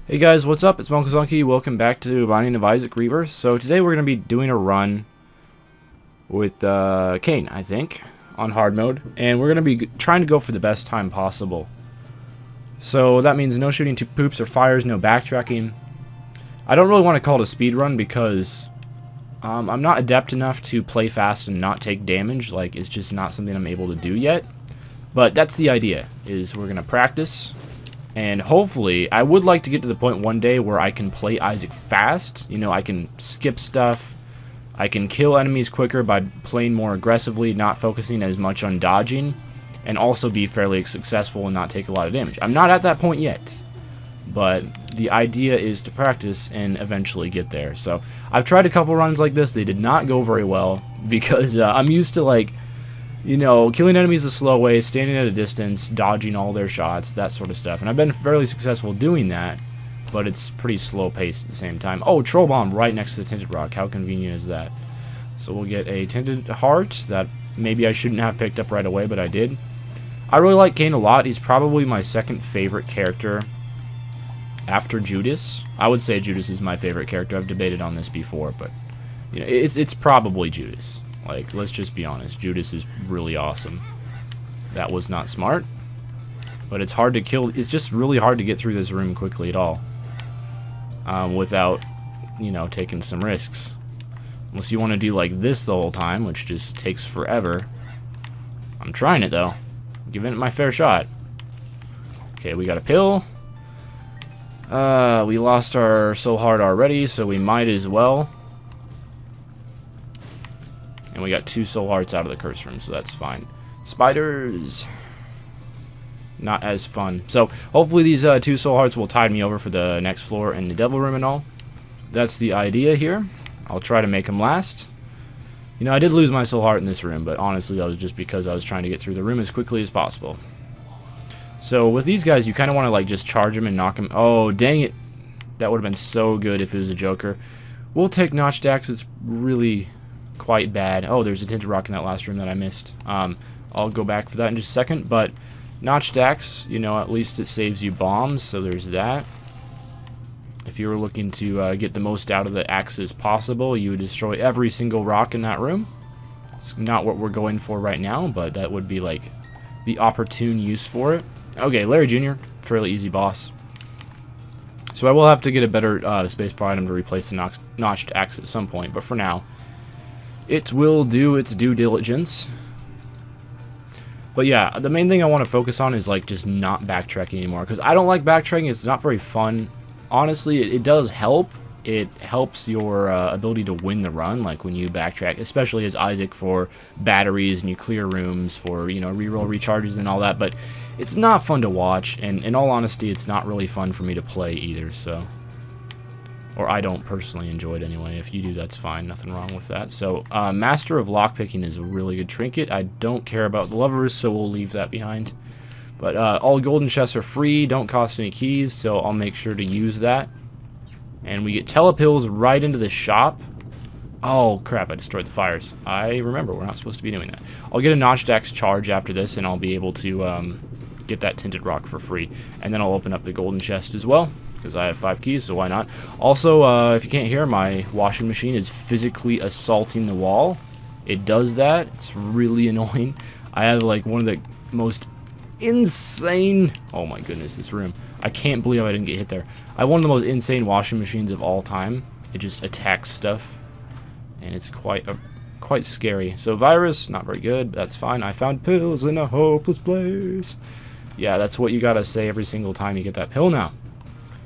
Hey guys, what's up? It's Monkazunky. Welcome back to Binding of Isaac Rebirth. So today we're going to be doing a run with Cain, I think, on hard mode. And we're going to be trying to go for the best time possible. So that means no shooting to poops or fires, no backtracking. I don't really want to call it a speed run because I'm not adept enough to play fast and not take damage. Like, it's just not something I'm able to do yet. But that's the idea, is we're going to practice. And hopefully, I would like to get to the point one day where I can play Isaac fast. You know, I can skip stuff. I can kill enemies quicker by playing more aggressively, not focusing as much on dodging. And also be fairly successful and not take a lot of damage. I'm not at that point yet. But the idea is to practice and eventually get there. So, I've tried a couple runs like this. They did not go very well. Because I'm used to, like, you know, killing enemies the slow way, standing at a distance, dodging all their shots, that sort of stuff. And I've been fairly successful doing that, but it's pretty slow paced at the same time. Oh, troll bomb right next to the tinted rock. How convenient is that? So we'll get a tinted heart that maybe I shouldn't have picked up right away, but I did. I really like Cain a lot. He's probably my second favorite character after Judas. I would say Judas is my favorite character. I've debated on this before, but you know, it's probably Judas. Like, let's just be honest. Judas is really awesome. That was not smart. But it's hard to kill. It's just really hard to get through this room quickly at all. Without, you know, taking some risks. Unless you want to do like this the whole time, which just takes forever. I'm trying it, though. Giving it my fair shot. Okay, we got a pill. We lost our soul heart already, so we might as well. And we got 2 soul hearts out of the curse room, so that's fine. Spiders. Not as fun. So, hopefully these 2 soul hearts will tide me over for the next floor in the devil room and all. That's the idea here. I'll try to make them last. You know, I did lose my soul heart in this room, but honestly that was just because I was trying to get through the room as quickly as possible. So, with these guys, you kind of want to like just charge them and knock them. Oh, dang it. That would have been so good if it was a Joker. We'll take Notched Axe. It's really quite bad. Oh, there's a tinted rock in that last room that I missed. I'll go back for that in just a second, but Notched Axe, you know, at least it saves you bombs, so there's that. If you were looking to get the most out of the axes possible, you would destroy every single rock in that room. It's not what we're going for right now, but that would be like the opportune use for it. Okay, Larry Jr., fairly easy boss. So I will have to get a better spacebar item to replace the Notched Axe at some point, but for now, it will do its due diligence. But yeah, the main thing I want to focus on is like just not backtracking anymore. Because I don't like backtracking. It's not very fun. Honestly, it does help. It helps your ability to win the run. Like when you backtrack, especially as Isaac for batteries and you clear rooms for, you know, reroll recharges and all that. But it's not fun to watch. And in all honesty, it's not really fun for me to play either. So... or I don't personally enjoy it anyway. If you do, that's fine. Nothing wrong with that. So, Master of Lockpicking is a really good trinket. I don't care about the lovers, so we'll leave that behind. But all golden chests are free. Don't cost any keys, so I'll make sure to use that. And we get telepills right into the shop. Oh, crap. I destroyed the fires. I remember. We're not supposed to be doing that. I'll get a Notched Axe charge after this, and I'll be able to get that tinted rock for free. And then I'll open up the golden chest as well, because I have 5 keys, so why not? Also, if you can't hear, my washing machine is physically assaulting the wall. It does that. It's really annoying. I have like one of the most insane... oh my goodness, this room. I can't believe I didn't get hit there. I have one of the most insane washing machines of all time. It just attacks stuff, and it's quite scary. So virus, not very good. That's fine. I found pills in a hopeless place. Yeah, that's what you gotta say every single time you get that pill now.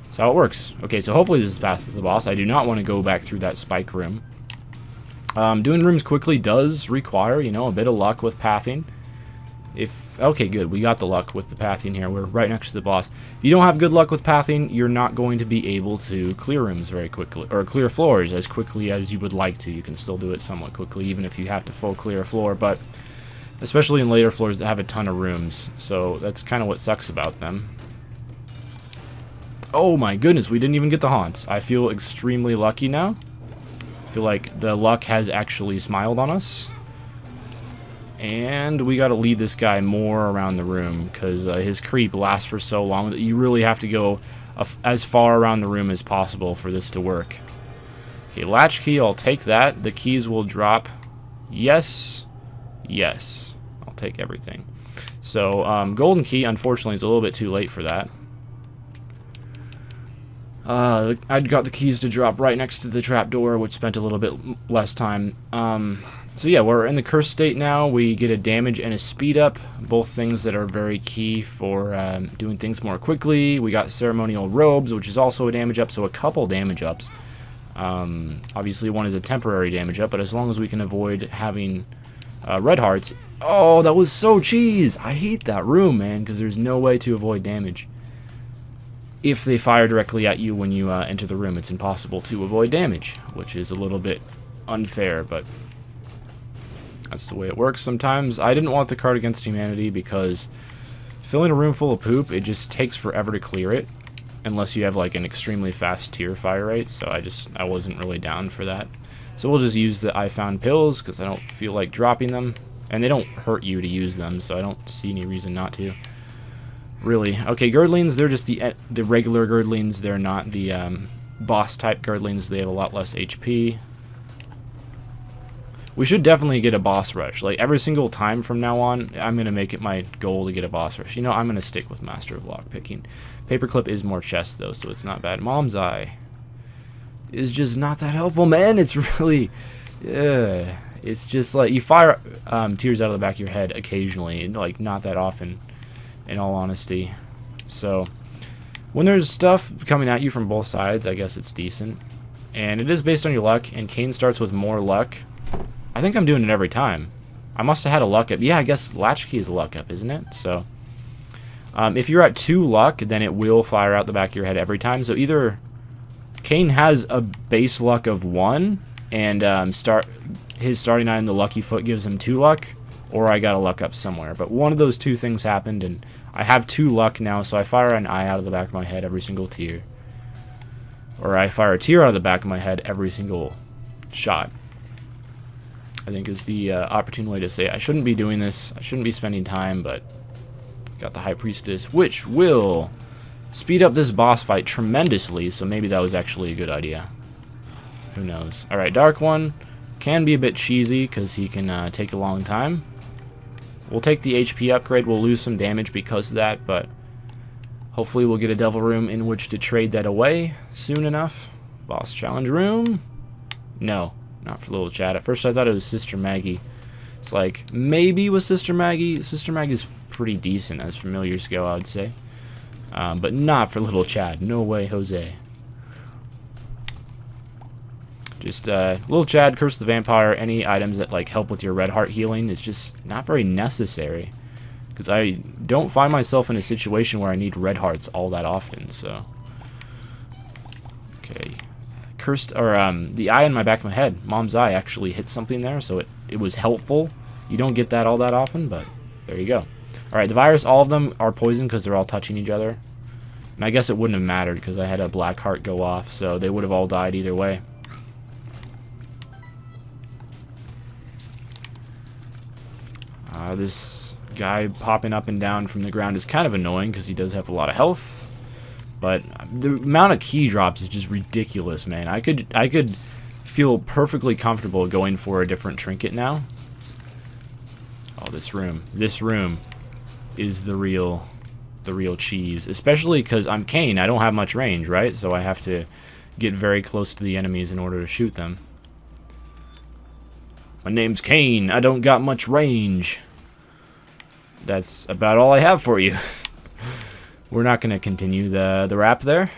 That's how it works. Okay, so hopefully this is fast as the boss. I do not want to go back through that spike room. Doing rooms quickly does require, you know, a bit of luck with pathing. Okay, good. We got the luck with the pathing here. We're right next to the boss. If you don't have good luck with pathing, you're not going to be able to clear rooms very quickly, or clear floors as quickly as you would like to. You can still do it somewhat quickly, even if you have to full clear a floor, but especially in later floors that have a ton of rooms. So that's kind of what sucks about them. Oh my goodness, we didn't even get the haunts. I feel extremely lucky now. I feel like the luck has actually smiled on us. And we gotta lead this guy more around the room, because his creep lasts for so long that you really have to go as far around the room as possible for this to work. Okay, latch key, I'll take that. The keys will drop. Yes. Yes. I'll take everything. So, golden key, unfortunately, it's a little bit too late for that. I got the keys to drop right next to the trapdoor, which spent a little bit less time. So yeah, we're in the cursed state now. We get a damage and a speed up, both things that are very key for doing things more quickly. We got ceremonial robes, which is also a damage up, so a couple damage ups. Obviously one is a temporary damage up, but as long as we can avoid having red hearts. Oh, that was so cheese! I hate that room, man, because there's no way to avoid damage. If they fire directly at you when you enter the room, it's impossible to avoid damage, which is a little bit unfair, but that's the way it works sometimes. I didn't want the card Against Humanity because filling a room full of poop, it just takes forever to clear it, unless you have like an extremely fast tier fire rate, so I wasn't really down for that. So we'll just use the I Found Pills, because I don't feel like dropping them, and they don't hurt you to use them, so I don't see any reason not to. Really. Okay, Girdlings, they're just the regular Girdlings. They're not the boss-type Girdlings. They have a lot less HP. We should definitely get a boss rush. Like, every single time from now on, I'm going to make it my goal to get a boss rush. You know, I'm going to stick with Master of Lockpicking. Paperclip is more chest, though, so it's not bad. Mom's Eye is just not that helpful, man. It's really... it's just like, you fire tears out of the back of your head occasionally, and, like, not that often, in all honesty. So when there's stuff coming at you from both sides, I guess it's decent. And it is based on your luck, and Cain starts with more luck. I think I'm doing it every time. I must have had a luck up. Yeah, I guess Latchkey is a luck up, isn't it? So if you're at 2 luck, then it will fire out the back of your head every time. So either Cain has a base luck of 1, and his starting item, the Lucky Foot, gives him 2 luck, or I got a luck up somewhere. But one of those 2 things happened, and I have 2 luck now, so I fire an eye out of the back of my head every single tier. Or I fire a tear out of the back of my head every single shot, I think is the opportune way to say it. I shouldn't be doing this. I shouldn't be spending time, but got the High Priestess, which will speed up this boss fight tremendously, so maybe that was actually a good idea. Who knows? Alright, Dark One can be a bit cheesy because he can take a long time. We'll take the HP upgrade. We'll lose some damage because of that, but hopefully we'll get a Devil Room in which to trade that away soon enough. Boss Challenge Room? No, not for Little Chad. At first I thought it was Sister Maggie. It's like, maybe with Sister Maggie. Sister Maggie's pretty decent as familiars go, I would say. But not for Little Chad. No way, Jose. Just Little Chad, Curse the Vampire, any items that like help with your red heart healing is just not very necessary, because I don't find myself in a situation where I need red hearts all that often. So okay, cursed, or the eye in my back of my head, Mom's Eye, actually hit something there, so it was helpful. You don't get that all that often, but there you go. All right, the virus, all of them are poisoned because they're all touching each other, and I guess it wouldn't have mattered because I had a black heart go off, so they would have all died either way. This guy popping up and down from the ground is kind of annoying because he does have a lot of health, but the amount of key drops is just ridiculous, man. I could feel perfectly comfortable going for a different trinket now. Oh, this room is the real cheese, especially because I'm Cain. I don't have much range, right? So I have to get very close to the enemies in order to shoot them. My name's Cain. I don't got much range. That's about all I have for you. We're not going to continue the rap there,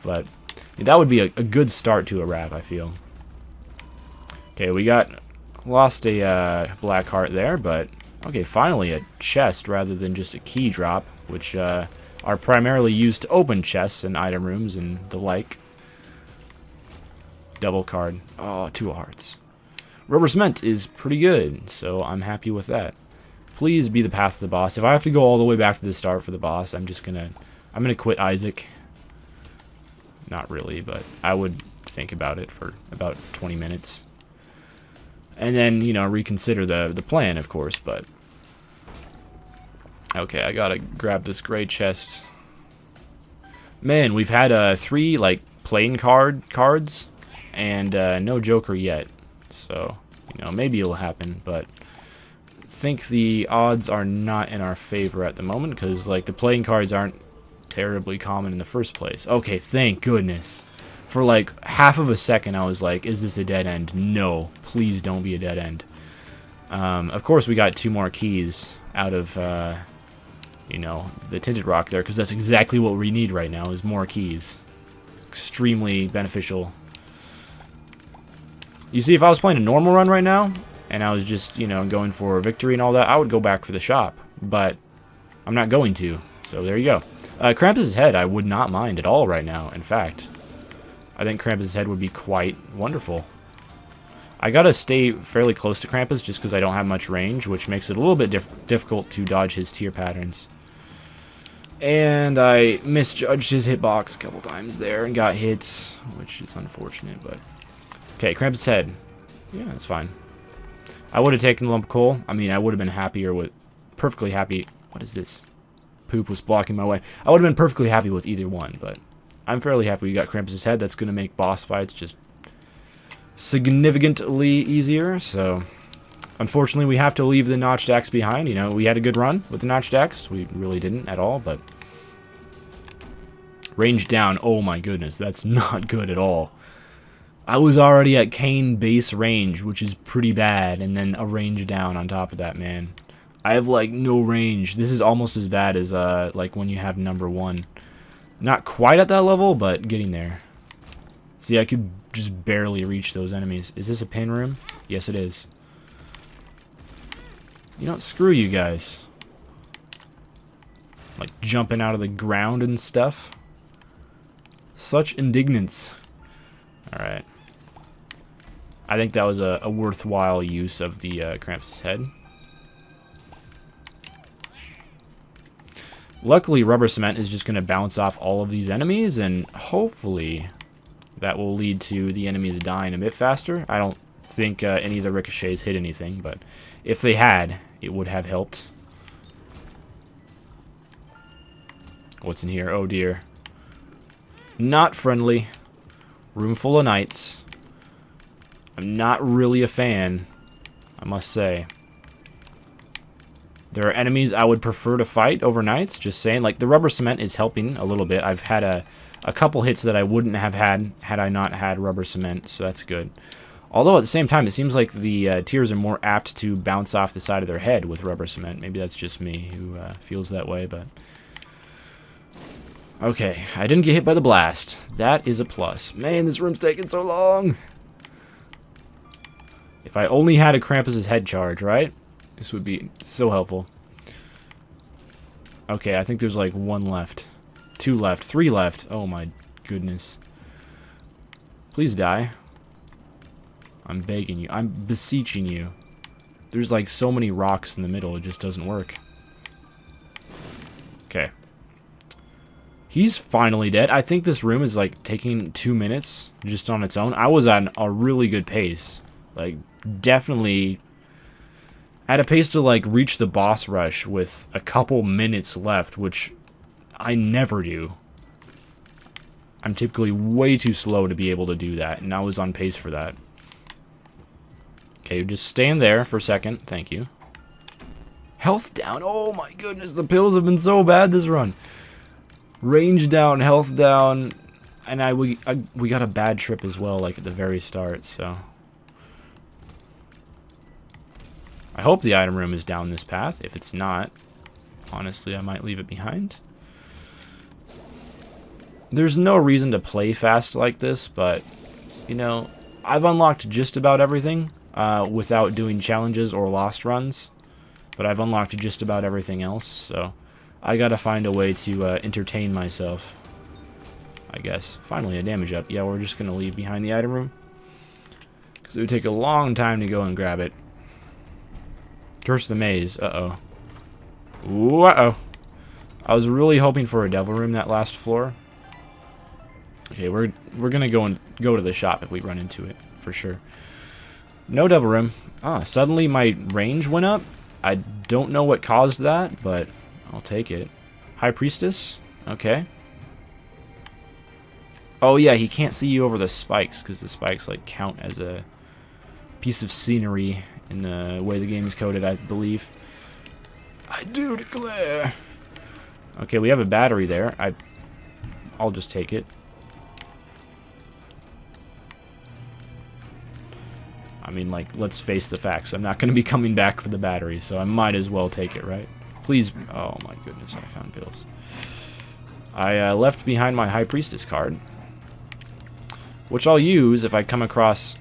but that would be a good start to a rap, I feel. Okay, we lost a black heart there, but okay, finally a chest rather than just a key drop, which are primarily used to open chests and item rooms and the like. Double card. Oh, 2 hearts. Rubber Cement is pretty good, so I'm happy with that. Please be the path to the boss. If I have to go all the way back to the start for the boss, I'm gonna quit Isaac. Not really, but I would think about it for about 20 minutes. And then, you know, reconsider the plan, of course, but okay, I gotta grab this gray chest. Man, we've had 3 like playing cards and no Joker yet. So, you know, maybe it'll happen, but I think the odds are not in our favor at the moment because like the playing cards aren't terribly common in the first place. Okay, thank goodness. For like half of a second I was like, is this a dead end? No, please don't be a dead end. Of course we got 2 more keys out of you know, the tinted rock there, because that's exactly what we need right now is more keys. Extremely beneficial. You see, if I was playing a normal run right now and I was just, you know, going for a victory and all that, I would go back for the shop, but I'm not going to. So there you go. Krampus' head I would not mind at all right now. In fact, I think Krampus' head would be quite wonderful. I gotta stay fairly close to Krampus just because I don't have much range, which makes it a little bit difficult to dodge his tier patterns. And I misjudged his hitbox a couple times there and got hits, which is unfortunate, but... Okay, Krampus' head. Yeah, that's fine. I would have taken the lump of coal. I mean, I would have been happier with... Perfectly happy... What is this? Poop was blocking my way. I would have been perfectly happy with either one, but... I'm fairly happy we got Krampus' head. That's going to make boss fights just... significantly easier, so... Unfortunately, we have to leave the notched axe behind. You know, we had a good run with the notched axe. We really didn't at all, but... Range down. Oh my goodness, that's not good at all. I was already at Cain base range, which is pretty bad, and then a range down on top of that, man. I have, like, no range. This is almost as bad as, like, when you have number 1. Not quite at that level, but getting there. See, I could just barely reach those enemies. Is this a pin room? Yes, it is. You know, screw you guys. Like, jumping out of the ground and stuff. Such indignance. Alright. I think that was a worthwhile use of the Krampus' head. Luckily, rubber cement is just going to bounce off all of these enemies, and hopefully that will lead to the enemies dying a bit faster. I don't think any of the ricochets hit anything, but if they had, it would have helped. What's in here? Oh dear. Not friendly. Room full of knights. I'm not really a fan, I must say. There are enemies I would prefer to fight over knights, just saying. Like, the rubber cement is helping a little bit. I've had a couple hits that I wouldn't have had I not had rubber cement, so that's good. Although, at the same time, it seems like the tiers are more apt to bounce off the side of their head with rubber cement. Maybe that's just me who feels that way, but... Okay, I didn't get hit by the blast. That is a plus. Man, this room's taking so long! If I only had a Krampus' head charge, right? This would be so helpful. Okay, I think there's like 1 left. 2 left. 3 left. Oh my goodness. Please die. I'm begging you. I'm beseeching you. There's like so many rocks in the middle, it just doesn't work. Okay. He's finally dead. I think this room is like taking 2 minutes just on its own. I was on a really good pace. Like, definitely at a pace to like reach the boss rush with a couple minutes left, which I never do. I'm typically way too slow to be able to do that, and I was on pace for that. Okay, just stand there for a second. Thank you. Health down. Oh my goodness, the pills have been so bad this run. Range down, health down, and we got a bad trip as well, like at the very start, so... I hope the item room is down this path. If it's not, honestly, I might leave it behind. There's no reason to play fast like this, but, you know, I've unlocked just about everything without doing challenges or lost runs. But I've unlocked just about everything else, so I gotta find a way to entertain myself, I guess. Finally, a damage up. Yeah, we're just gonna leave behind the item room, because it would take a long time to go and grab it. Curse the maze. Uh-oh. Ooh, uh-oh. I was really hoping for a devil room that last floor. Okay, we're gonna go to the shop if we run into it, for sure. No devil room. Ah, suddenly my range went up. I don't know what caused that, but I'll take it. High Priestess? Okay. Oh yeah, he can't see you over the spikes because the spikes like count as a piece of scenery in the way the game is coded, I believe. I do declare. Okay, we have a battery there. I'll just take it. I mean, like, let's face the facts. I'm not going to be coming back for the battery, so I might as well take it, right? Please. Oh my goodness, I found pills. I left behind my High Priestess card, which I'll use if I come across,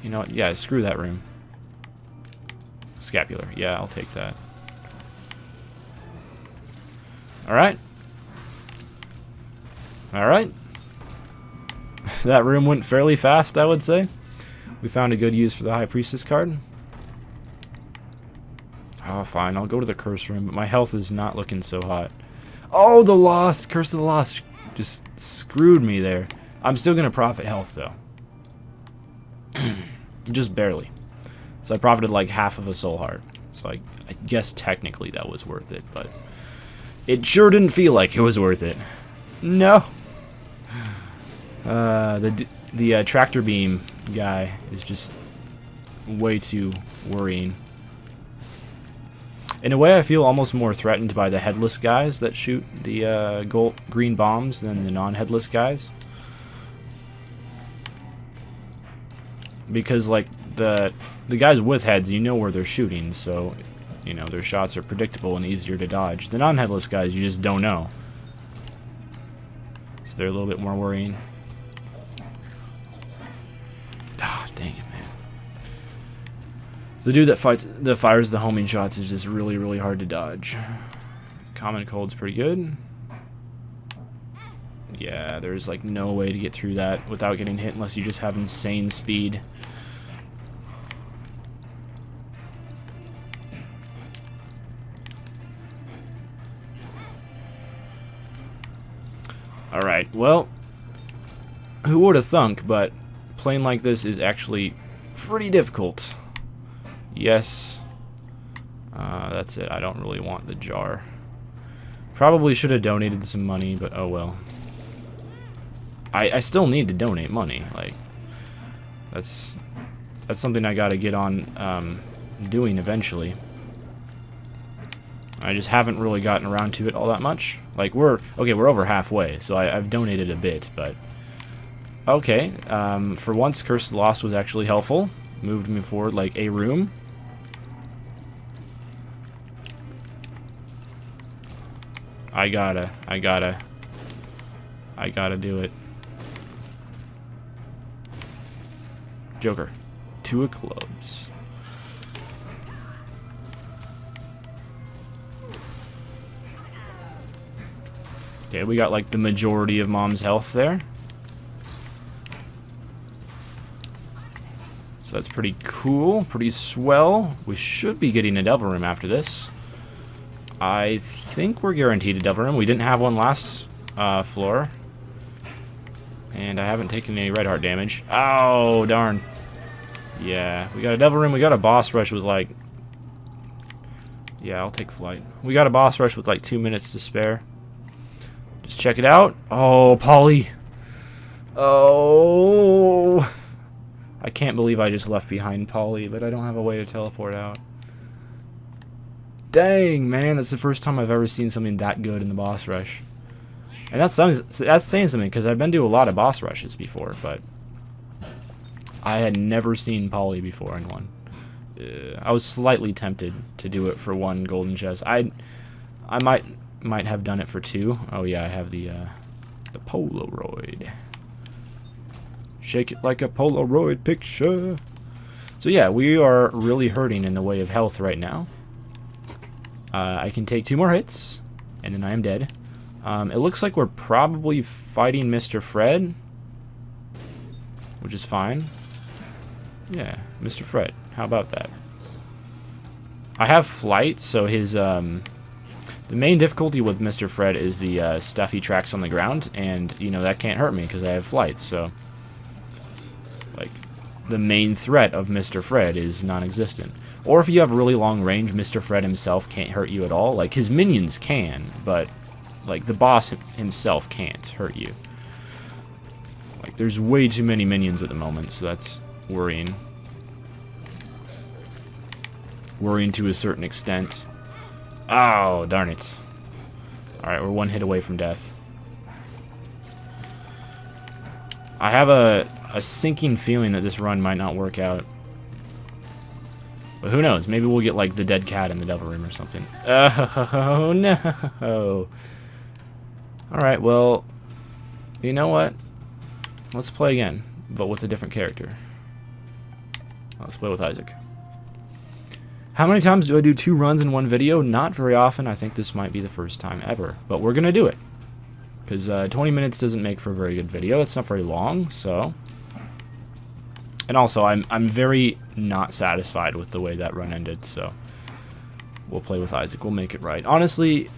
you know, yeah, screw that room. Scapular, yeah, I'll take that. Alright. Alright. That room went fairly fast, I would say. We found a good use for the High Priestess card. Oh, fine, I'll go to the curse room, but my health is not looking so hot. Oh, the Lost! Curse of the Lost just screwed me there. I'm still going to profit health, though. Just barely. So I profited like half of a soul heart. So I guess technically that was worth it, but it sure didn't feel like it was worth it. No! The tractor beam guy is just way too worrying. In a way, I feel almost more threatened by the headless guys that shoot the green bombs than the non-headless guys. Because, like, the guys with heads, you know where they're shooting, so, you know, their shots are predictable and easier to dodge. The non-headless guys, you just don't know. So they're a little bit more worrying. Ah, dang it, man. So the dude that fires the homing shots is just really, really hard to dodge. Common Cold's pretty good. Yeah, there's like no way to get through that without getting hit unless you just have insane speed. Alright, well, who would have thunk, but playing like this is actually pretty difficult. Yes. That's it. I don't really want the jar. Probably should have donated some money, but oh well. I still need to donate money. Like, that's something I gotta get on doing eventually. I just haven't really gotten around to it all that much. Like, we're over halfway, so I've donated a bit, but okay. For once, Curse of the Lost was actually helpful. Moved me forward like a room. I gotta do it. Joker. 2 of clubs. Okay, we got like the majority of Mom's health there. So that's pretty cool, pretty swell. We should be getting a Devil Room after this. I think we're guaranteed a Devil Room. We didn't have one last floor. And I haven't taken any red heart damage. Oh, darn. Yeah, we got a Devil Room. We got a boss rush with like... Yeah, I'll take flight. We got a boss rush with like 2 minutes to spare. Just check it out. Oh, Polly. Oh. I can't believe I just left behind Polly, but I don't have a way to teleport out. Dang, man, that's the first time I've ever seen something that good in the boss rush. And that's saying something, because I've been to a lot of boss rushes before, but I had never seen Polly before in one. I was slightly tempted to do it for 1 golden chest. I might have done it for 2. Oh yeah, I have the Polaroid. Shake it like a Polaroid picture. So yeah, we are really hurting in the way of health right now. I can take 2 more hits, and then I am dead. It looks like we're probably fighting Mr. Fred, which is fine. Yeah, Mr. Fred. How about that? I have flight, so his the main difficulty with Mr. Fred is the stuff he tracks on the ground, and you know that can't hurt me because I have flight. So, like, the main threat of Mr. Fred is non-existent. Or if you have really long range, Mr. Fred himself can't hurt you at all. Like, his minions can, but like the boss himself can't hurt you. There's way too many minions at the moment, so that's worrying. Worrying to a certain extent. Oh, darn it. Alright, we're one hit away from death. I have a sinking feeling that this run might not work out. But who knows? Maybe we'll get, like, the dead cat in the Devil Room or something. Oh, no. Alright, well, you know what? Let's play again, but with a different character. Let's play with Isaac. How many times do I do 2 runs in one video? Not very often. I think this might be the first time ever. But we're going to do it. Because 20 minutes doesn't make for a very good video. It's not very long, so... And also, I'm very not satisfied with the way that run ended, so... We'll play with Isaac. We'll make it right. Honestly,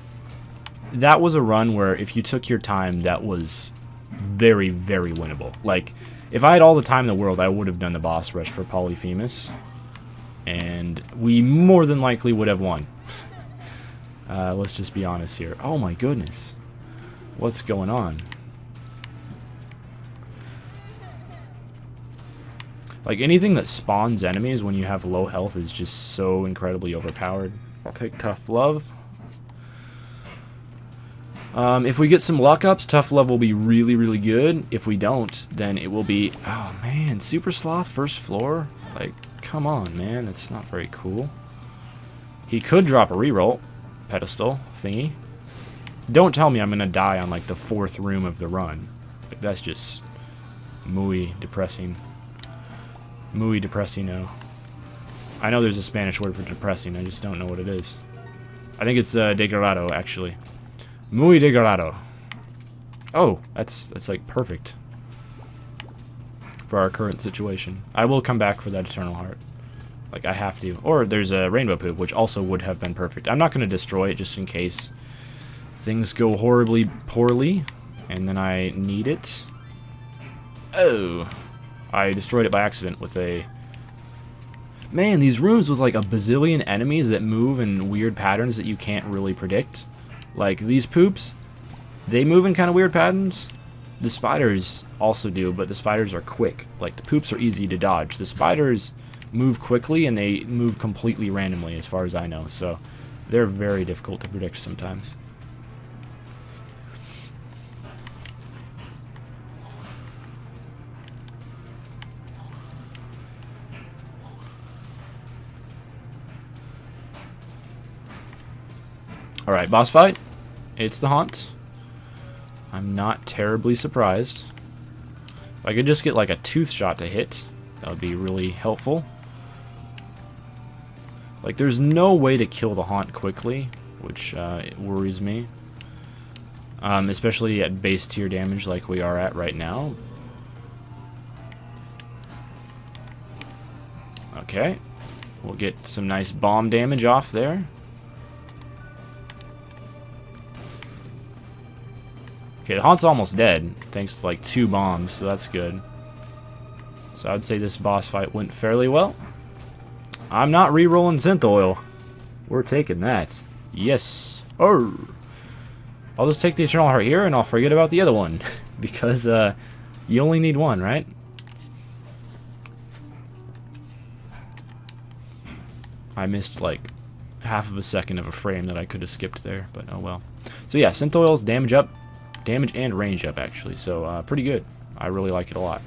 that was a run where if you took your time, that was very, very winnable. Like, if I had all the time in the world, I would have done the boss rush for Polyphemus. And we more than likely would have won. Let's just be honest here. Oh my goodness. What's going on? Like, anything that spawns enemies when you have low health is just so incredibly overpowered. I'll take Tough Love. If we get some luck ups, Tough Love will be really, really good. If we don't, then it will be... Oh, man. Super Sloth, first floor? Like, come on, man. That's not very cool. He could drop a reroll pedestal thingy. Don't tell me I'm going to die on, like, the 4th room of the run. Like, that's just muy depressing. Muy depressino. I know there's a Spanish word for depressing. I just don't know what it is. I think it's degradado, actually. Muy degradado. Oh, that's like perfect for our current situation. I will come back for that Eternal Heart. Like, I have to. Or there's a Rainbow Poop, which also would have been perfect. I'm not going to destroy it just in case things go horribly poorly, and then I need it. Oh. I destroyed it by accident with a... Man, these rooms with like a bazillion enemies that move in weird patterns that you can't really predict. Like, these poops, they move in kind of weird patterns. The spiders also do, but the spiders are quick. Like, the poops are easy to dodge. The spiders move quickly, and they move completely randomly, as far as I know. So, they're very difficult to predict sometimes. Alright, boss fight. It's the Haunt. I'm not terribly surprised. If I could just get like a tooth shot to hit, that would be really helpful. Like, there's no way to kill the Haunt quickly, which it worries me. Especially at base tier damage like we are at right now. Okay. We'll get some nice bomb damage off there. Okay, the Haunt's almost dead, thanks to like 2 bombs, so that's good. So I'd say this boss fight went fairly well. I'm not re-rolling synth oil. We're taking that. Yes. Arr. I'll just take the Eternal Heart here, and I'll forget about the other one. Because you only need one, right? I missed like half of a second of a frame that I could have skipped there, but oh well. So yeah, synth oil's damage up. Damage and range up, actually, so pretty good. I really like it a lot.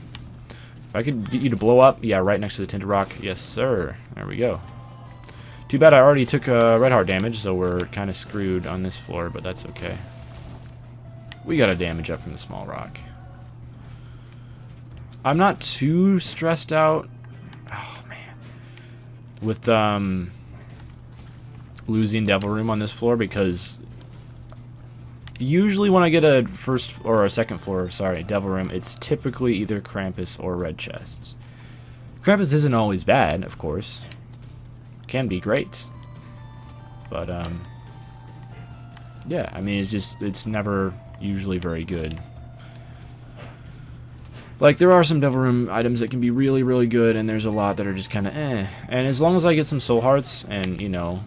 If I could get you to blow up, yeah, right next to the Tinted Rock. Yes, sir. There we go. Too bad I already took red heart damage, so we're kind of screwed on this floor, but that's okay. We got a damage up from the small rock. I'm not too stressed out. Oh, man. With losing Devil Room on this floor, because... Usually when I get a first or a second floor, Devil Room, it's typically either Krampus or red chests. Krampus isn't always bad, of course. Can be great. But, yeah, I mean, it's never usually very good. Like, there are some Devil Room items that can be really, really good, and there's a lot that are just kind of eh. And as long as I get some Soul Hearts and, you know,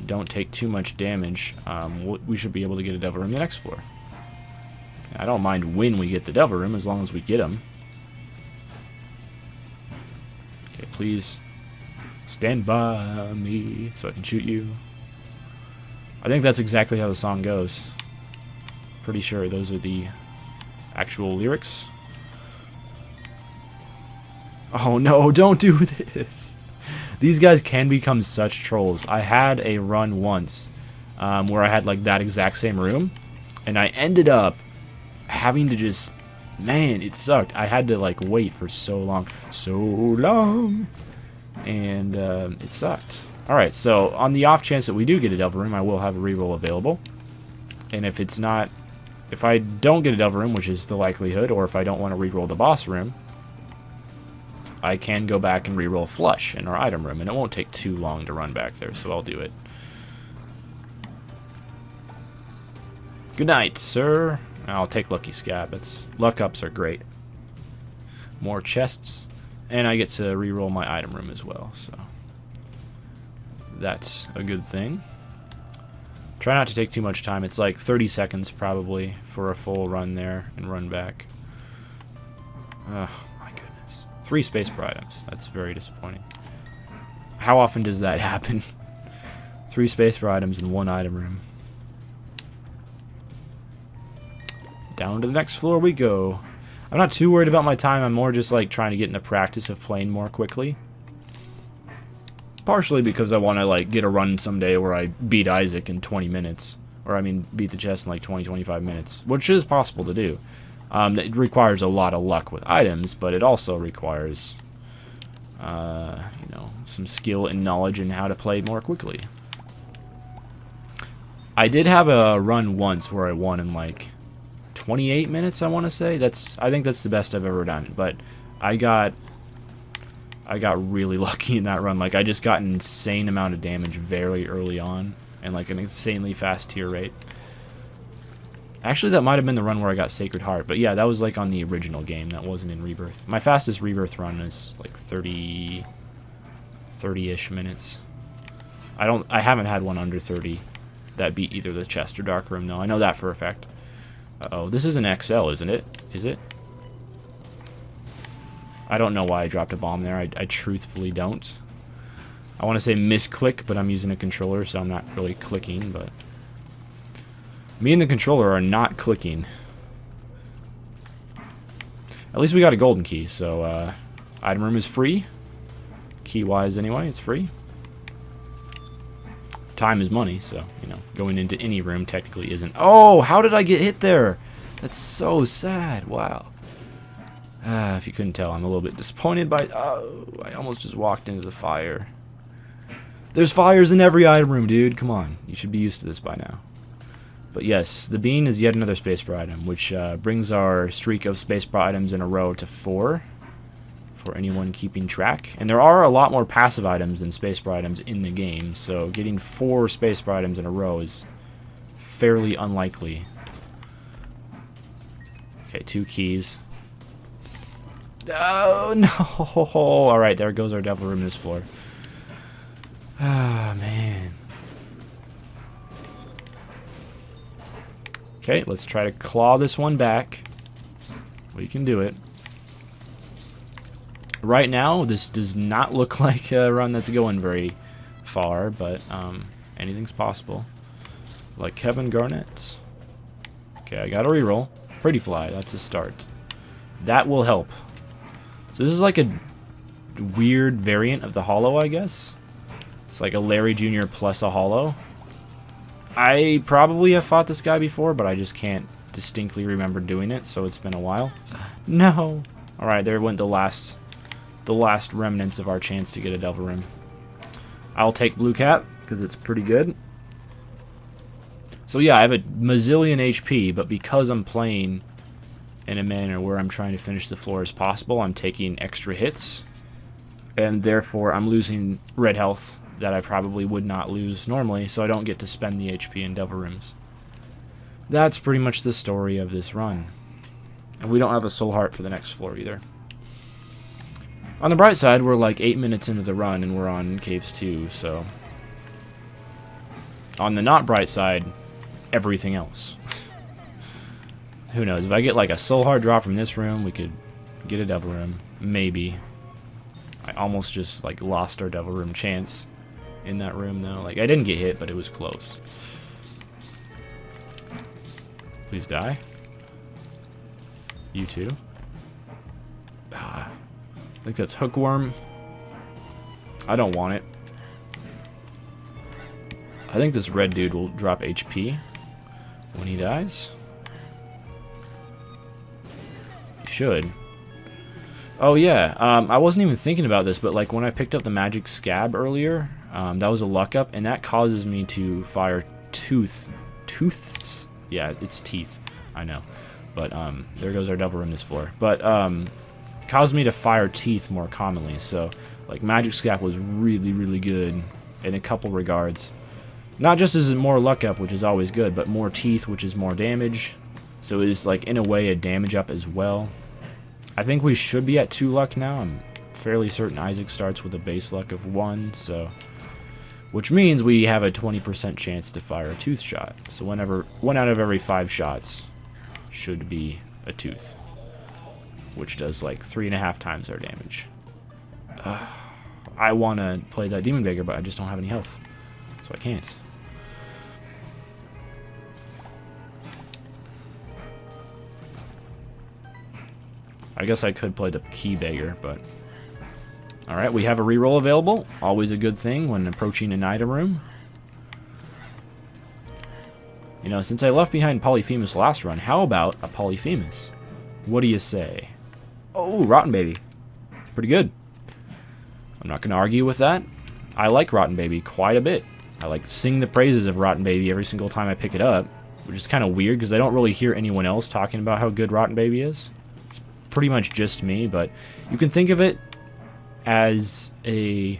don't take too much damage, we should be able to get a Devil Room the next floor. I don't mind when we get the Devil Room, as long as we get them. please stand by me so I can shoot you. I think that's exactly how the song goes. Pretty sure those are the actual lyrics. Oh no, don't do this. These guys can become such trolls. I had a run once where I had like that exact same room, and I ended up having to just, man, it sucked. I had to like wait for so long, and it sucked. Alright, so on the off chance that we do get a Devil Room, I will have a reroll available. And if it's not, if I don't get a Devil Room, which is the likelihood, or if I don't want to reroll the boss room, I can go back and reroll Flush in our item room, and it won't take too long to run back there, so I'll do it. Good night, sir. I'll take Lucky Scab. Luck ups are great. More chests, and I get to reroll my item room as well, so that's a good thing. Try not to take too much time. It's like 30 seconds probably for a full run there and run back. Oh my goodness. 3 spacebar items. That's very disappointing. How often does that happen? 3 spacebar items in 1 item room. Down to the next floor we go. I'm not too worried about my time. I'm more just like trying to get into practice of playing more quickly. Partially because I want to like get a run someday where I beat Isaac in 20 minutes. Or I mean beat the chest in like 20-25 minutes. Which is possible to do. It requires a lot of luck with items, but it also requires you know, some skill and knowledge in how to play more quickly. I did have a run once where I won in like 28 minutes, I want to say. I think that's the best I've ever done. But I got really lucky in that run. Like I just got an insane amount of damage very early on, and like an insanely fast tier rate. Actually, that might have been the run where I got Sacred Heart, but yeah, that was like on the original game. That wasn't in Rebirth. My fastest Rebirth run is like 30-ish minutes. I haven't had one under 30 that beat either the chest or dark room though. I know that for a fact. Uh-oh, this is an XL, isn't it? Is it? I don't know why I dropped a bomb there. I truthfully don't. I want to say misclick, but I'm using a controller, so I'm not really clicking, but me and the controller are not clicking. At least we got a golden key, so item room is free. Key-wise anyway, it's free. Time is money, so, you know, going into any room technically isn't. Oh, how did I get hit there? That's so sad. Wow. If you couldn't tell, I'm a little bit disappointed by... Oh, I almost just walked into the fire. There's fires in every item room, dude. Come on. You should be used to this by now. But yes, the bean is yet another spacebar item, which brings our streak of spacebar items in a row to 4. For anyone keeping track. And there are a lot more passive items than spacebar items in the game, so getting 4 spacebar items in a row is fairly unlikely. Okay, 2 keys. Oh, no. Alright, there goes our Devil Room in this floor. Ah, man. Okay, let's try to claw this one back. We can do it. Right now, this does not look like a run that's going very far, but anything's possible. Like Kevin Garnett. Okay, I got a reroll. Pretty Fly, that's a start. That will help. So this is like a weird variant of the Hollow, I guess. It's like a Larry Jr. plus a Hollow. I probably have fought this guy before, but I just can't distinctly remember doing it, so it's been a while. No! Alright, there went the last remnants of our chance to get a Devil Room. I'll take Blue Cap, because it's pretty good. So yeah, I have a mazillion HP, but because I'm playing in a manner where I'm trying to finish the floor as possible, I'm taking extra hits, and therefore I'm losing red health that I probably would not lose normally, so I don't get to spend the HP in Devil Rooms. That's pretty much the story of this run. And we don't have a soul heart for the next floor either. On the bright side, we're like 8 minutes into the run and we're on Caves 2, so... On the not bright side, everything else. Who knows, if I get like a soul heart drop from this room, we could get a Devil Room. Maybe. I almost just like lost our Devil Room chance in that room though. Like I didn't get hit, but it was close. Please die. You too. I think that's Hookworm. I don't want it. I think this red dude will drop HP when he dies. He should. Oh yeah, I wasn't even thinking about this, but like when I picked up the magic scab earlier, that was a luck up, and that causes me to fire tooths. Yeah, it's teeth. I know, but there goes our Devil Room this floor. But caused me to fire teeth more commonly. So like magic scab was really, really good in a couple regards. Not just as more luck up, which is always good, but more teeth, which is more damage. So it is like in a way a damage up as well. I think we should be at 2 luck now. I'm fairly certain Isaac starts with a base luck of 1, so which means we have a 20% chance to fire a tooth shot. So whenever 1 out of every 5 shots should be a tooth, which does like 3.5 times our damage. I want to play that Demon Beggar, but I just don't have any health, so I can't. I guess I could play the Key Beggar, but... Alright, we have a reroll available. Always a good thing when approaching an item room. You know, since I left behind Polyphemus last run, how about a Polyphemus? What do you say? Oh, Rotten Baby. Pretty good. I'm not going to argue with that. I like Rotten Baby quite a bit. I like sing the praises of Rotten Baby every single time I pick it up, which is kind of weird because I don't really hear anyone else talking about how good Rotten Baby is. Pretty much just me, but you can think of it as a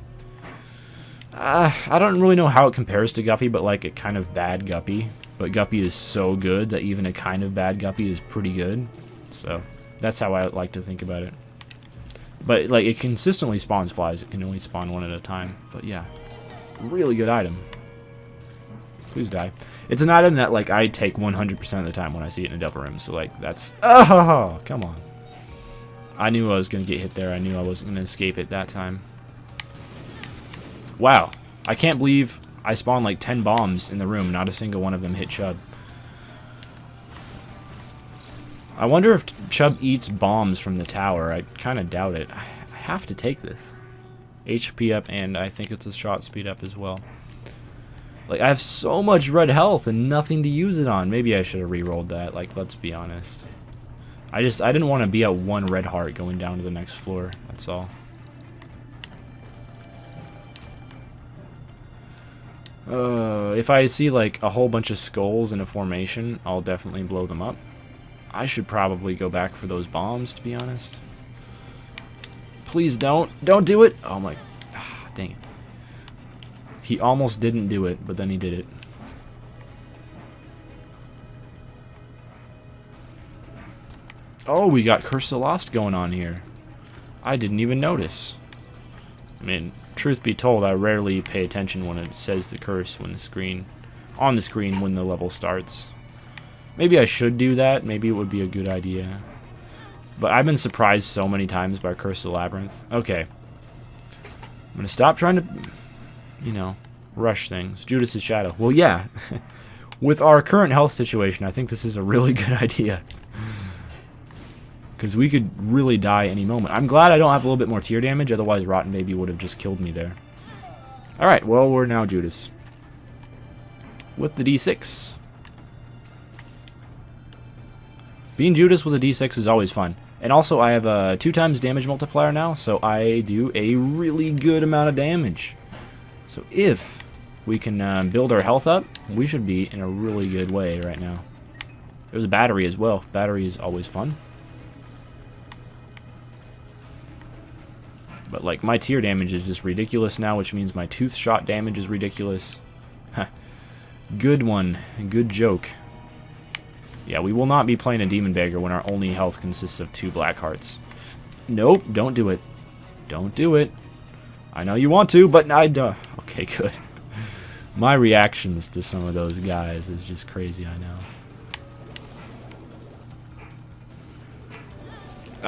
I don't really know how it compares to Guppy, but like a kind of bad Guppy. But Guppy is so good that even a kind of bad Guppy is pretty good. So that's how I like to think about it. But like it consistently spawns flies. It can only spawn 1 at a time. But yeah, really good item. Please die. It's an item that like I take 100% of the time when I see it in a Devil Room. So like that's come on. I knew I was going to get hit there. I knew I wasn't going to escape it that time. Wow. I can't believe I spawned like 10 bombs in the room. Not a single one of them hit Chub. I wonder if Chub eats bombs from the tower. I kind of doubt it. I have to take this. HP up, and I think it's a shot speed up as well. Like, I have so much red health and nothing to use it on. Maybe I should have re-rolled that. Like, let's be honest. I didn't want to be at 1 red heart going down to the next floor. That's all. If I see like a whole bunch of skulls in a formation, I'll definitely blow them up. I should probably go back for those bombs, to be honest. Please don't do it. Oh my, dang it. He almost didn't do it, but then he did it. Oh, we got Curse of the Lost going on here. I didn't even notice. I mean, truth be told, I rarely pay attention when it says the curse on the screen when the level starts. Maybe I should do that. Maybe it would be a good idea. But I've been surprised so many times by Curse of the Labyrinth. Okay. I'm going to stop trying to, you know, rush things. Judas's Shadow. Well, yeah. With our current health situation, I think this is a really good idea. Because we could really die any moment. I'm glad I don't have a little bit more tier damage, otherwise Rotten Baby would have just killed me there. Alright, well, we're now Judas. With the D6. Being Judas with a D6 is always fun. And also, I have a 2 times damage multiplier now, so I do a really good amount of damage. So if we can build our health up, we should be in a really good way right now. There's a battery as well. Battery is always fun. But like my tier damage is just ridiculous now, which means my tooth shot damage is ridiculous. Good one. Good joke. Yeah, we will not be playing a Demon Beggar when our only health consists of 2 black hearts. Nope, don't do it. Don't do it. I know you want to, but I don't. Okay, good. My reactions to some of those guys is just crazy, I know.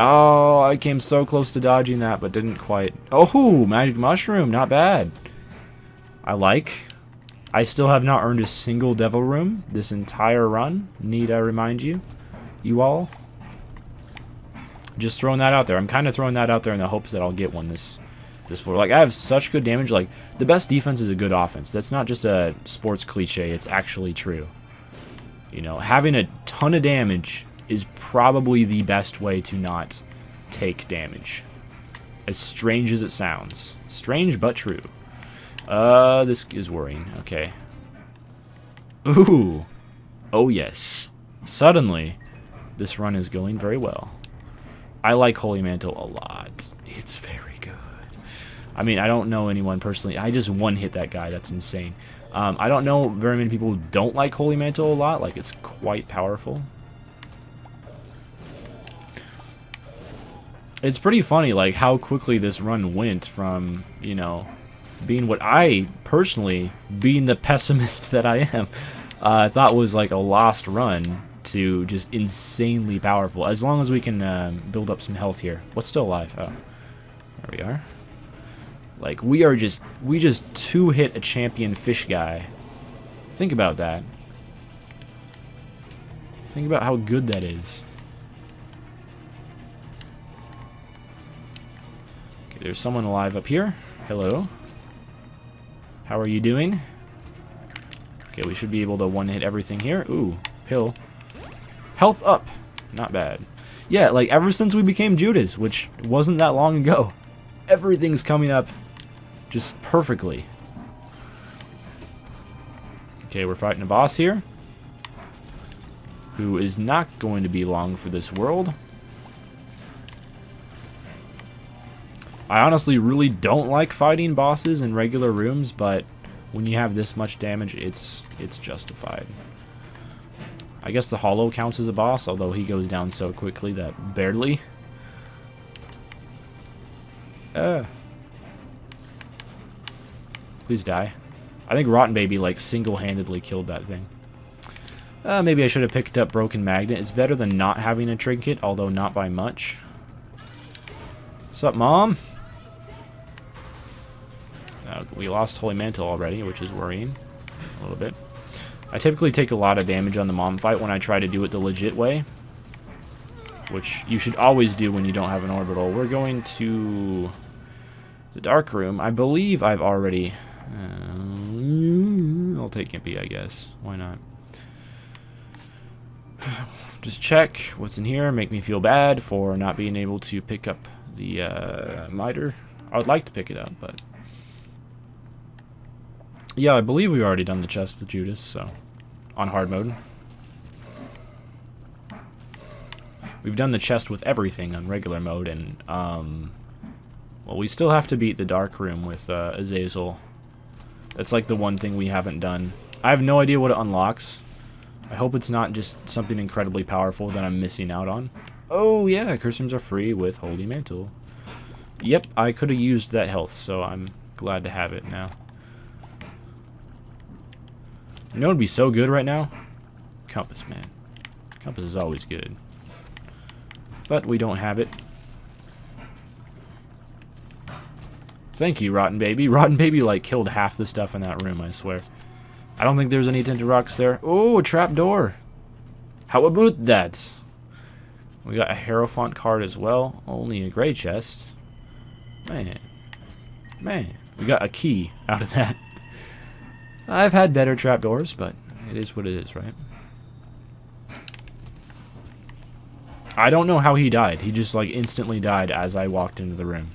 Oh, I came so close to dodging that, but didn't quite. Oh, magic mushroom, not bad. I like. I still have not earned a single devil room this entire run. Need I remind you? You all? Just throwing that out there. I'm kind of throwing that out there in the hopes that I'll get one this floor. Like, I have such good damage. Like, the best defense is a good offense. That's not just a sports cliche. It's actually true. You know, having a ton of damage is probably the best way to not take damage. As strange as it sounds. Strange, but true. This is worrying. Okay. Ooh. Oh, yes. Suddenly, this run is going very well. I like Holy Mantle a lot. It's very good. I mean, I don't know anyone personally. I just one-hit that guy. That's insane. I don't know very many people who don't like Holy Mantle a lot. Like, it's quite powerful. It's pretty funny, like, how quickly this run went from, you know, being what I, personally, being the pessimist that I am, thought was, like, a lost run to just insanely powerful. As long as we can build up some health here. What's still alive? Oh, there we are. Like, we just two-hit a champion fish guy. Think about that. Think about how good that is. Okay, there's someone alive up here. Hello. How are you doing? Okay, we should be able to one-hit everything here. Ooh, pill. Health up. Not bad. Yeah, like, ever since we became Judas, which wasn't that long ago, everything's coming up just perfectly. Okay, we're fighting a boss here, who is not going to be long for this world. I honestly really don't like fighting bosses in regular rooms, but when you have this much damage, it's justified. I guess the Hollow counts as a boss, although he goes down so quickly that barely. Please die. I think Rotten Baby, like, single-handedly killed that thing. Maybe I should have picked up Broken Magnet. It's better than not having a trinket, although not by much. What's up, Mom? We lost Holy Mantle already, which is worrying a little bit. I typically take a lot of damage on the mom fight when I try to do it the legit way, which you should always do when you don't have an orbital. We're going to the dark room. I believe I've already... I'll take Gimpy, I guess. Why not? Just check what's in here. Make me feel bad for not being able to pick up the miter. I would like to pick it up, but... Yeah, I believe we've already done the chest with Judas, so... On hard mode. We've done the chest with everything on regular mode, and, well, we still have to beat the dark room with, Azazel. That's, like, the one thing we haven't done. I have no idea what it unlocks. I hope it's not just something incredibly powerful that I'm missing out on. Oh, yeah, curse rooms are free with Holy Mantle. Yep, I could have used that health, so I'm glad to have it now. You know what would be so good right now? Compass, man. Compass is always good. But we don't have it. Thank you, Rotten Baby. Rotten Baby, like, killed half the stuff in that room, I swear. I don't think there's any tinted rocks there. Oh, a trap door. How about that? We got a Hierophant card as well. Only a gray chest. Man. Man. We got a key out of that. I've had better trapdoors, but it is what it is, right? I don't know how he died. He just, like, instantly died as I walked into the room.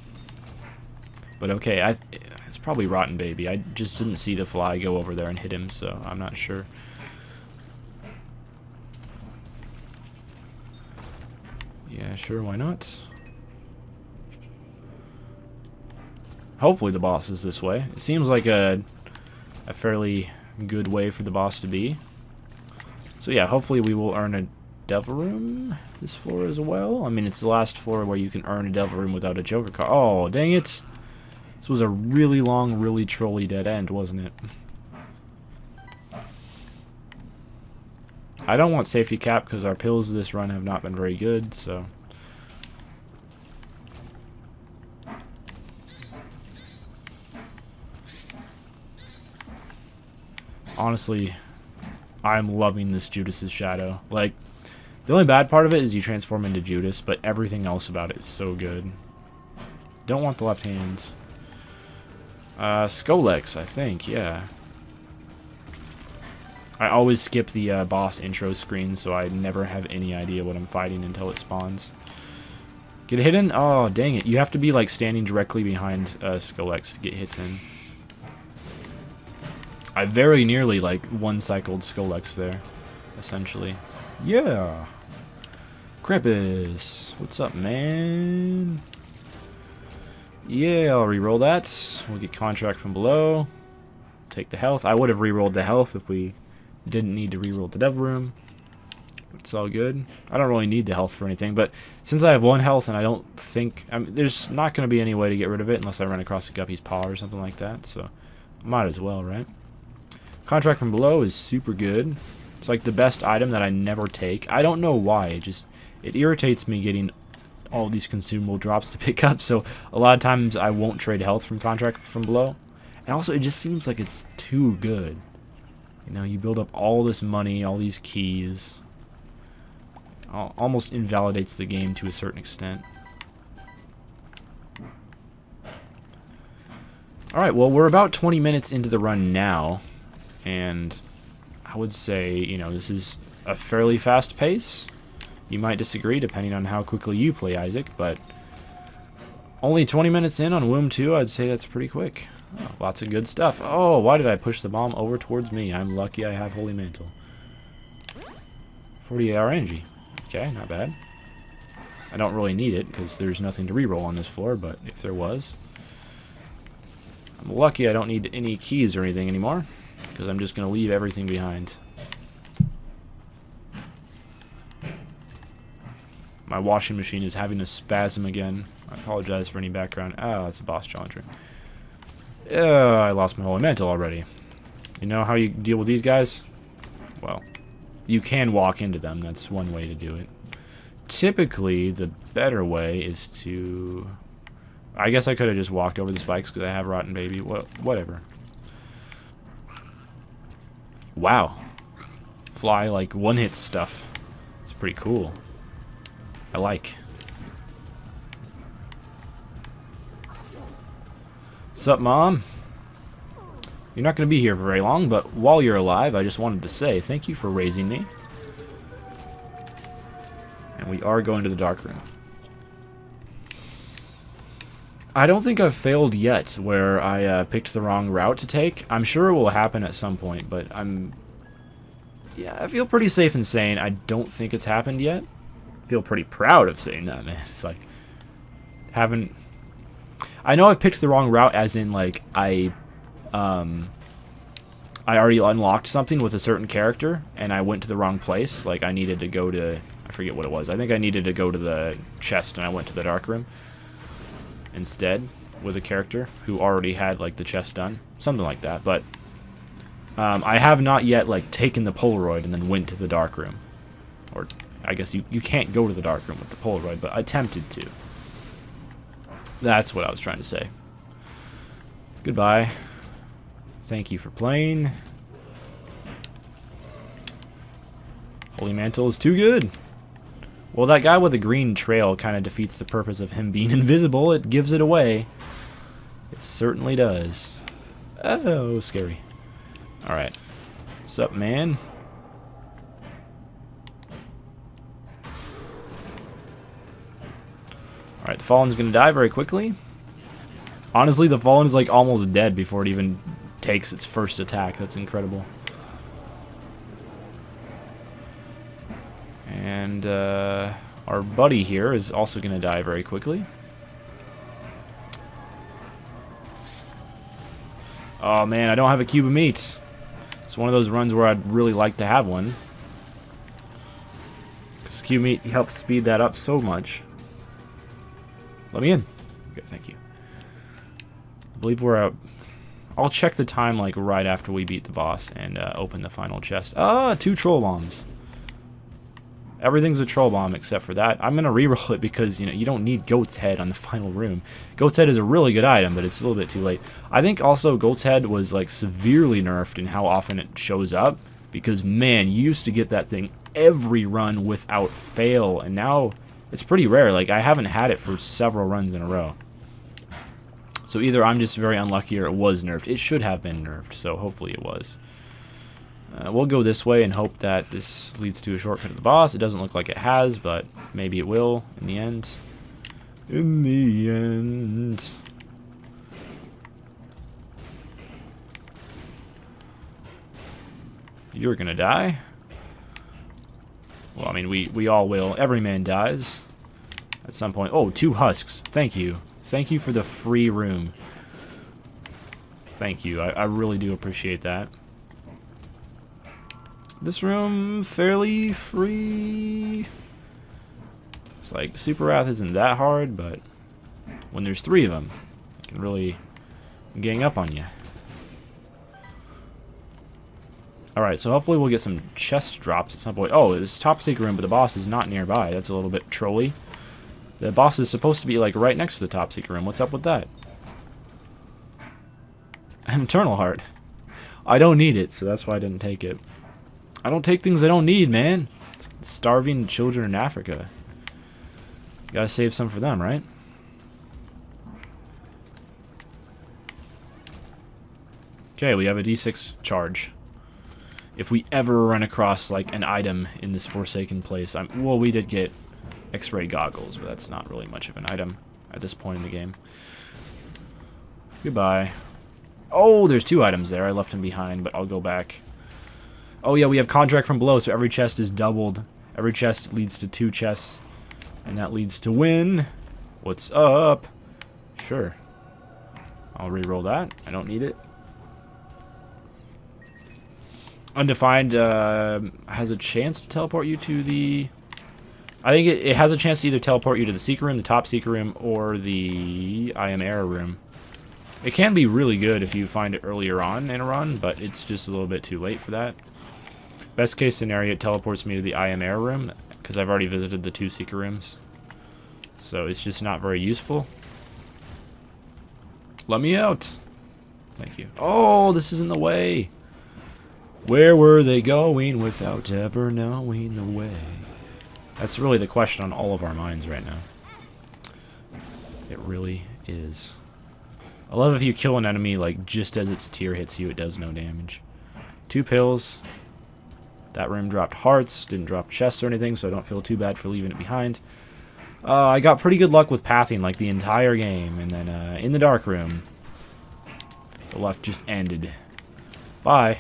But okay, it's probably Rotten Baby. I just didn't see the fly go over there and hit him, so I'm not sure. Yeah, sure, why not? Hopefully the boss is this way. It seems like a fairly good way for the boss to be. So yeah, hopefully we will earn a devil room this floor as well. I mean, it's the last floor where you can earn a devil room without a joker card. Oh, dang it. This was a really long, really trolly dead end, wasn't it? I don't want safety cap because our pills this run have not been very good, so... Honestly, I'm loving this Judas's shadow. Like, the only bad part of it is you transform into Judas, but everything else about it is so good. Don't want the left hands. Skolex, I think, yeah. I always skip the boss intro screen, so I never have any idea what I'm fighting until it spawns. Get a hit in? Oh, dang it. You have to be, like, standing directly behind Skolex to get hits in. I very nearly, like, one-cycled Skolex there, essentially. Yeah! Krampus! What's up, man? Yeah, I'll reroll that. We'll get contract from below. Take the health. I would have rerolled the health if we didn't need to reroll the Devil Room. But it's all good. I don't really need the health for anything, but since I have 1 health and I don't think... I mean, there's not going to be any way to get rid of it unless I run across a Guppy's Paw or something like that, so might as well, right? Contract from below is super good. It's like the best item that I never take. I don't know why. It irritates me getting all these consumable drops to pick up, so a lot of times I won't trade health from contract from below. And also, it just seems like it's too good. You know, you build up all this money, all these keys. Almost invalidates the game to a certain extent. Alright, well, we're about 20 minutes into the run now. And I would say, you know, this is a fairly fast pace. You might disagree depending on how quickly you play Isaac, but only 20 minutes in on Womb 2, I'd say that's pretty quick. Oh, lots of good stuff. Oh, why did I push the bomb over towards me? I'm lucky I have Holy Mantle. 40 RNG. Okay, not bad. I don't really need it because there's nothing to reroll on this floor, but if there was... I'm lucky I don't need any keys or anything anymore because I'm just going to leave everything behind. My washing machine is having a spasm again. I apologize for any background. Oh, it's a boss challenger. I lost my Holy Mantle already. You know how you deal with these guys? Well, you can walk into them. That's one way to do it. Typically, the better way is to... I guess I could have just walked over the spikes because I have Rotten Baby. Whatever. Wow. Fly, like, one-hit stuff. It's pretty cool. I like. Sup, Mom? You're not going to be here for very long, but while you're alive, I just wanted to say thank you for raising me. And we are going to the dark room. I don't think I've failed yet where I picked the wrong route to take. I'm sure it will happen at some point, but yeah, I feel pretty safe in saying I don't think it's happened yet. I feel pretty proud of saying that, man. It's like, I know I've picked the wrong route as in, like, I already unlocked something with a certain character, and I went to the wrong place. Like, I needed to go to, I forget what it was. I think I needed to go to the chest, and I went to the dark room instead with a character who already had, like, the chest done. Something like that, but I have not yet, like, taken the Polaroid and then went to the dark room. Or, I guess you can't go to the dark room with the Polaroid, but I attempted to. That's what I was trying to say. Goodbye. Thank you for playing. Holy Mantle is too good. Well, that guy with the green trail kind of defeats the purpose of him being invisible. It gives it away. It certainly does. Oh, scary. Alright. What's up, man? Alright, the Fallen's gonna die very quickly. Honestly, the Fallen is like almost dead before it even takes its first attack. That's incredible. And our buddy here is also gonna die very quickly. Oh man, I don't have a cube of meat. It's one of those runs where I'd really like to have one. Because cube meat helps speed that up so much. Let me in. Okay, thank you. I believe we're out. I'll check the time like right after we beat the boss and open the final chest. Ah, 2 troll bombs. Everything's a troll bomb except for that. I'm going to reroll it because, you know, you don't need Goat's Head on the final room. Goat's Head is a really good item, but it's a little bit too late. I think also Goat's Head was, like, severely nerfed in how often it shows up. Because, man, you used to get that thing every run without fail. And now it's pretty rare. Like, I haven't had it for several runs in a row. So either I'm just very unlucky or it was nerfed. It should have been nerfed, so hopefully it was. We'll go this way and hope that this leads to a shortcut to the boss. It doesn't look like it has, but maybe it will in the end. In the end. You're gonna die. Well, I mean, we all will. Every man dies at some point. Oh, 2 husks. Thank you. Thank you for the free room. Thank you. I really do appreciate that. This room, fairly free. It's like, Super Wrath isn't that hard, but when there's 3 of them, it can really gang up on you. Alright, so hopefully we'll get some chest drops at some point. Oh, it's top secret room, but the boss is not nearby. That's a little bit trolly. The boss is supposed to be, like, right next to the top secret room. What's up with that? An Eternal Heart. I don't need it, so that's why I didn't take it. I don't take things I don't need, man. Starving children in Africa. Gotta save some for them, right? Okay, we have a D6 charge. If we ever run across, like, an item in this Forsaken place... well, we did get X-ray goggles, but that's not really much of an item at this point in the game. Goodbye. Oh, there's 2 items there. I left them behind, but I'll go back. Oh yeah, we have contract from below, so every chest is doubled. Every chest leads to 2 chests, and that leads to win. What's up? Sure. I'll re-roll that. I don't need it. Undefined has a chance to teleport you to the... I think it has a chance to either teleport you to the secret room, the top secret room, or the I Am Error room. It can be really good if you find it earlier on in a run, but it's just a little bit too late for that. Best case scenario, it teleports me to the I Am Error room, because I've already visited the 2 secret rooms. So it's just not very useful. Let me out. Thank you. Oh, this is in the way. Where were they going without ever knowing the way? That's really the question on all of our minds right now. It really is. I love if you kill an enemy, like, just as its tear hits you, it does no damage. 2 pills. That room dropped hearts, didn't drop chests or anything, so I don't feel too bad for leaving it behind. I got pretty good luck with pathing, like, the entire game, and then, in the dark room, the luck just ended. Bye.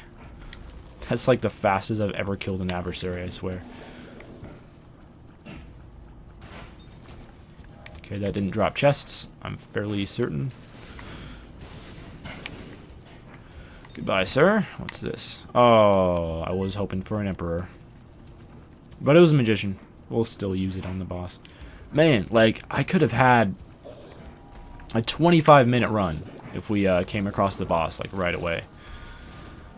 That's, like, the fastest I've ever killed an adversary, I swear. Okay, that didn't drop chests, I'm fairly certain. Goodbye, sir. What's this? Oh, I was hoping for an Emperor. But it was a Magician. We'll still use it on the boss. Man, like, I could have had a 25-minute run if we came across the boss, like, right away.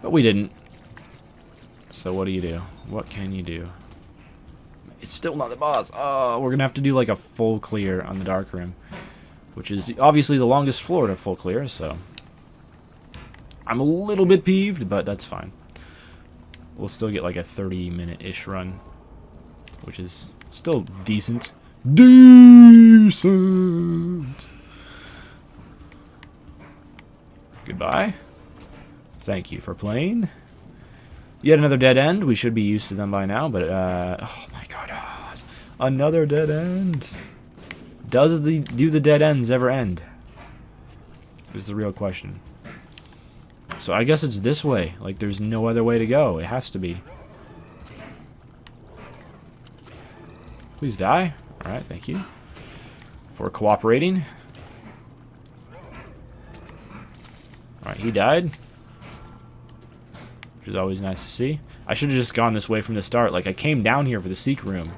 But we didn't. So what do you do? What can you do? It's still not the boss. Oh, we're going to have to do, like, a full clear on the dark room. Which is obviously the longest floor to full clear, so... I'm a little bit peeved, but that's fine. We'll still get like a 30-minute-ish run, which is still decent. Decent! Goodbye. Thank you for playing. Yet another dead end. We should be used to them by now, but, oh my god. Another dead end. Do the dead ends ever end? Is the real question. So I guess it's this way. Like, there's no other way to go. It has to be. Please die. Alright, thank you for cooperating. Alright, he died. Which is always nice to see. I should have just gone this way from the start. Like, I came down here for the secret room.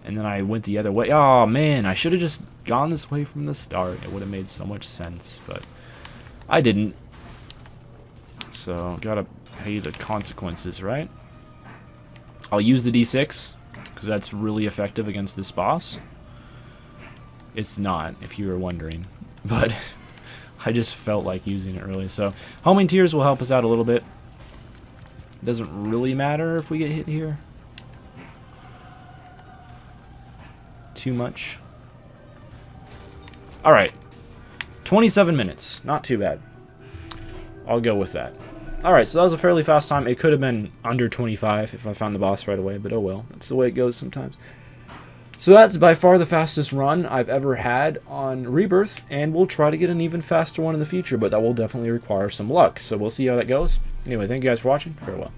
And then I went the other way. Oh, man. I should have just gone this way from the start. It would have made so much sense. But I didn't. So, gotta pay the consequences, right? I'll use the D6, because that's really effective against this boss. It's not, if you were wondering, but I just felt like using it really. So homing tears will help us out a little bit. Doesn't really matter if we get hit here too much. Alright, 27 minutes, not too bad. I'll go with that. Alright, so that was a fairly fast time. It could have been under 25 if I found the boss right away, but oh well. That's the way it goes sometimes. So that's by far the fastest run I've ever had on Rebirth, and we'll try to get an even faster one in the future, but that will definitely require some luck. So we'll see how that goes. Anyway, thank you guys for watching. Farewell.